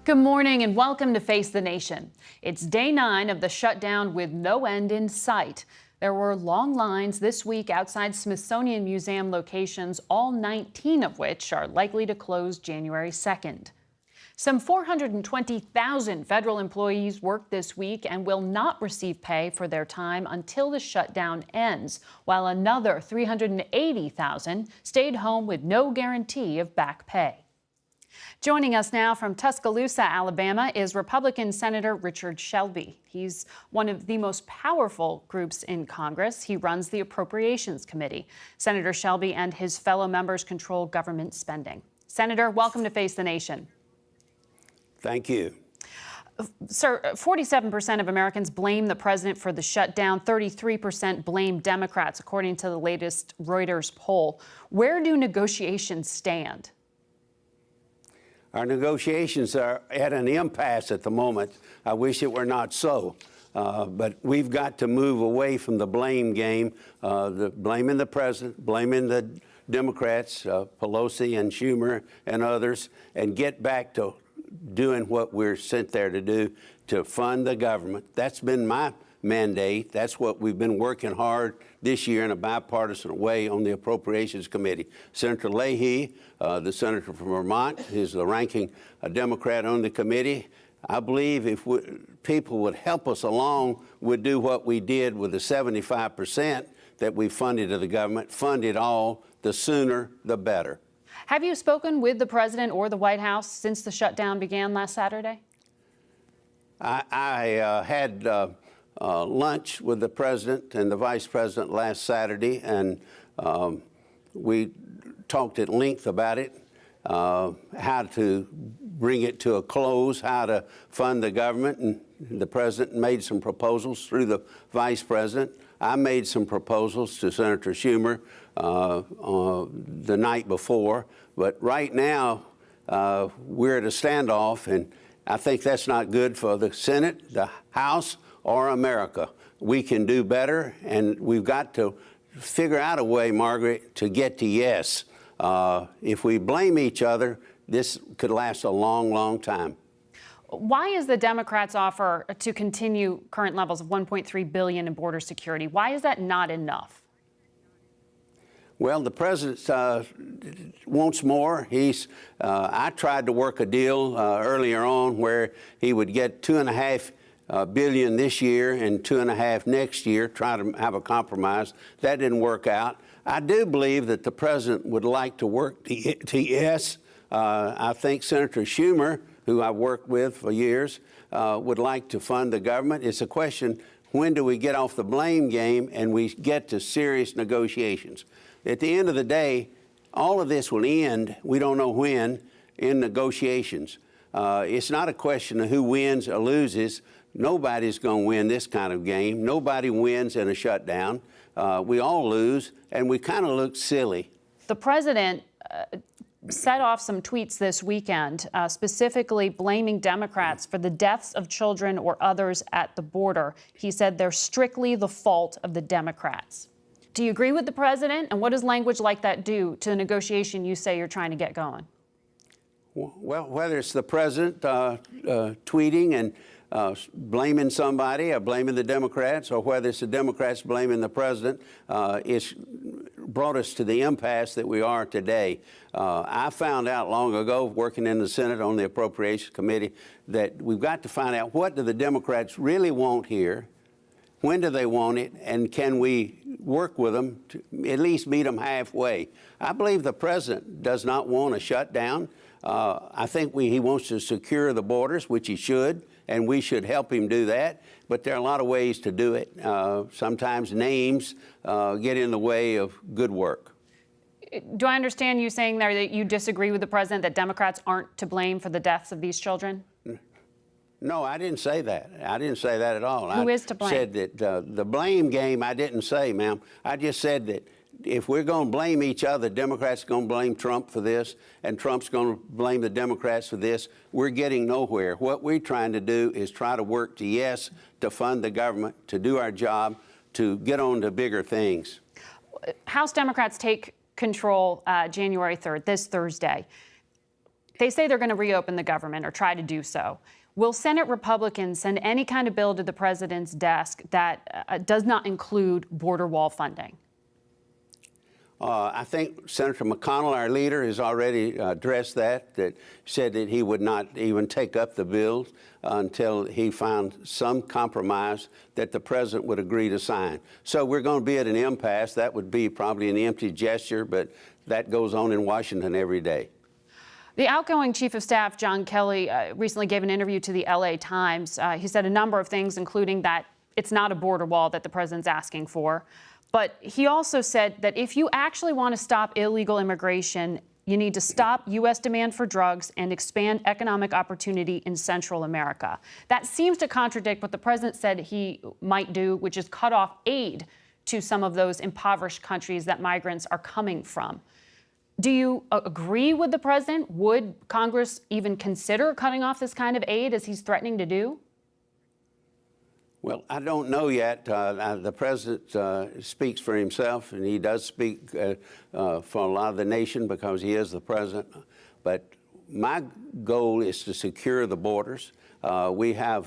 Good morning and welcome to Face the Nation. It's day 9 of the shutdown with no end in sight. There were long lines this week outside Smithsonian Museum locations, all 19 of which are likely to close January 2nd. Some 420,000 federal employees worked this week and will not receive pay for their time until the shutdown ends, while another 380,000 stayed home with no guarantee of back pay. Joining us now from Tuscaloosa, Alabama, is Republican Senator Richard Shelby. He's one of the most powerful groups in Congress. He runs the Appropriations Committee. Senator Shelby and his fellow members control government spending. Senator, welcome to Face the Nation. Thank you. Sir, 47% of Americans blame the president for the shutdown. 33% blame Democrats, according to the latest Reuters poll. Where do negotiations stand? Our negotiations are at an impasse at the moment. I wish it were not so. But we've got to move away from the blame game, blaming the president, blaming the Democrats, Pelosi and Schumer and others, and get back to doing what we're sent there to do, to fund the government. That's been my mandate. That's what we've been working hard this year in a bipartisan way on the Appropriations Committee. Senator Leahy, the senator from Vermont, is the ranking Democrat on the committee. I believe if people would help us along, we'd do what we did with the 75% that we funded to the government, fund it all, the sooner the better. Have you spoken with the president or the White House since the shutdown began last Saturday? I had lunch with the president and the vice president last Saturday, and we talked at length about it, how to bring it to a close, how to fund the government, and the president made some proposals through the vice president. I made some proposals to Senator Schumer the night before, but right now we're at a standoff, and I think that's not good for the Senate, the House, or America. We can do better, and we've got to figure out a way, Margaret, to get to yes. If we blame each other, this could last a long, long time. Why is the Democrats' offer to continue current levels of $1.3 billion in border security? Why is that not enough? Well, the president wants more. I tried to work a deal earlier on where he would get $2.5 billion this year and $2.5 billion next year, try to have a compromise. That didn't work out. I do believe that the president would like to work to yes. I think Senator Schumer, who I've worked with for years, would like to fund the government. It's a question, when do we get off the blame game and we get to serious negotiations? At the end of the day, all of this will end, we don't know when, in negotiations. It's not a question of who wins or loses. Nobody's going to win this kind of game. Nobody wins in a shutdown. We all lose, and we kind of look silly. The president set off some tweets this weekend, specifically blaming Democrats for the deaths of children or others at the border. He said they're strictly the fault of the Democrats. Do you agree with the president? And what does language like that do to the negotiation you say you're trying to get going? Well, whether it's the president tweeting and blaming somebody or blaming the Democrats, or whether it's the Democrats blaming the president, it's brought us to the impasse that we are today. I found out long ago, working in the Senate on the Appropriations Committee, that we've got to find out, what do the Democrats really want here? When do they want it? And can we work with them to at least meet them halfway? I believe the president does not want a shutdown. I think he wants to secure the borders, which he should, and we should help him do that. But there are a lot of ways to do it. Sometimes names get in the way of good work. Do I understand you saying there that you disagree with the president, that Democrats aren't to blame for the deaths of these children? No, I didn't say that. I didn't say that at all. Who is to blame? I said that the blame game, I didn't say, ma'am. I just said that if we're going to blame each other, Democrats are going to blame Trump for this, and Trump's going to blame the Democrats for this. We're getting nowhere. What we're trying to do is try to work to yes, to fund the government, to do our job, to get on to bigger things. House Democrats take control January 3rd, this Thursday. They say they're going to reopen the government or try to do so. Will Senate Republicans send any kind of bill to the president's desk that does not include border wall funding? I think Senator McConnell, our leader, has already addressed that said that he would not even take up the bill until he found some compromise that the president would agree to sign. So we're going to be at an impasse. That would be probably an empty gesture, but that goes on in Washington every day. The outgoing Chief of Staff, John Kelly, recently gave an interview to the LA Times. He said a number of things, including that it's not a border wall that the president's asking for. But he also said that if you actually want to stop illegal immigration, you need to stop U.S. demand for drugs and expand economic opportunity in Central America. That seems to contradict what the president said he might do, which is cut off aid to some of those impoverished countries that migrants are coming from. Do you agree with the president? Would Congress even consider cutting off this kind of aid as he's threatening to do? Well, I don't know yet. The president speaks for himself, and he does speak for a lot of the nation because he is the president. But my goal is to secure the borders. We're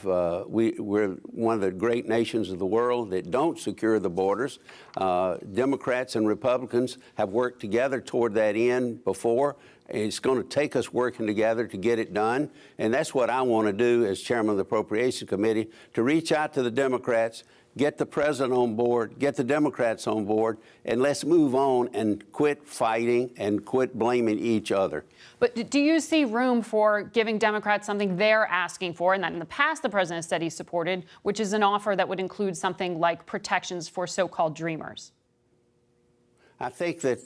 one of the great nations of the world that don't secure the borders. Democrats and Republicans have worked together toward that end before. It's going to take us working together to get it done. And that's what I want to do as chairman of the Appropriations Committee, to reach out to the Democrats, get the president on board, get the Democrats on board, and let's move on and quit fighting and quit blaming each other. But do you see room for giving Democrats something they're asking for, and that in the past the president said he supported, which is an offer that would include something like protections for so-called dreamers? I think that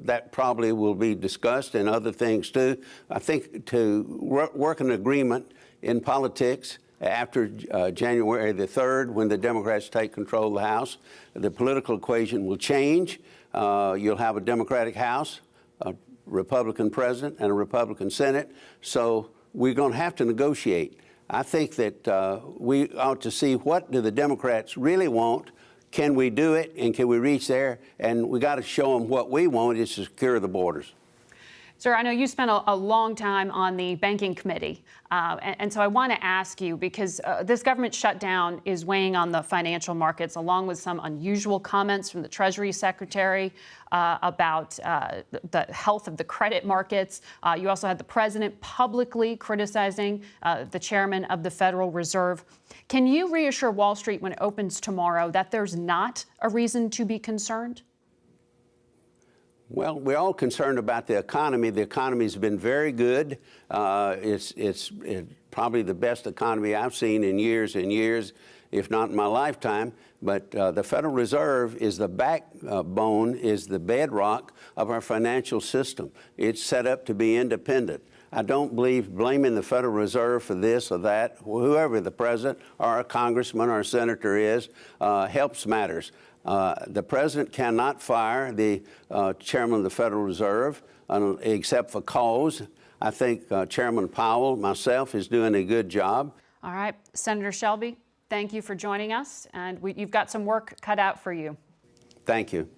that probably will be discussed and other things too. I think to work an agreement in politics after January the 3rd, when the Democrats take control of the House, the political equation will change. You'll have a Democratic House, a Republican president, and a Republican Senate. So we're going to have to negotiate. I think that we ought to see what do the Democrats really want. Can we do it, and can we reach there? And we got to show them what we want is to secure the borders. Sir, I know you spent a long time on the banking committee, and so I want to ask you, because this government shutdown is weighing on the financial markets, along with some unusual comments from the Treasury Secretary about the health of the credit markets. You also had the president publicly criticizing the chairman of the Federal Reserve. Can you reassure Wall Street when it opens tomorrow that there's not a reason to be concerned? Well, we're all concerned about the economy. The economy's been very good. It's probably the best economy I've seen in years and years, if not in my lifetime. But the Federal Reserve is the backbone, is the bedrock of our financial system. It's set up to be independent. I don't believe blaming the Federal Reserve for this or that, whoever the president or a congressman or a senator is, helps matters. The president cannot fire the chairman of the Federal Reserve except for cause. I think Chairman Powell, myself, is doing a good job. All right. Senator Shelby, thank you for joining us, and you've got some work cut out for you. Thank you.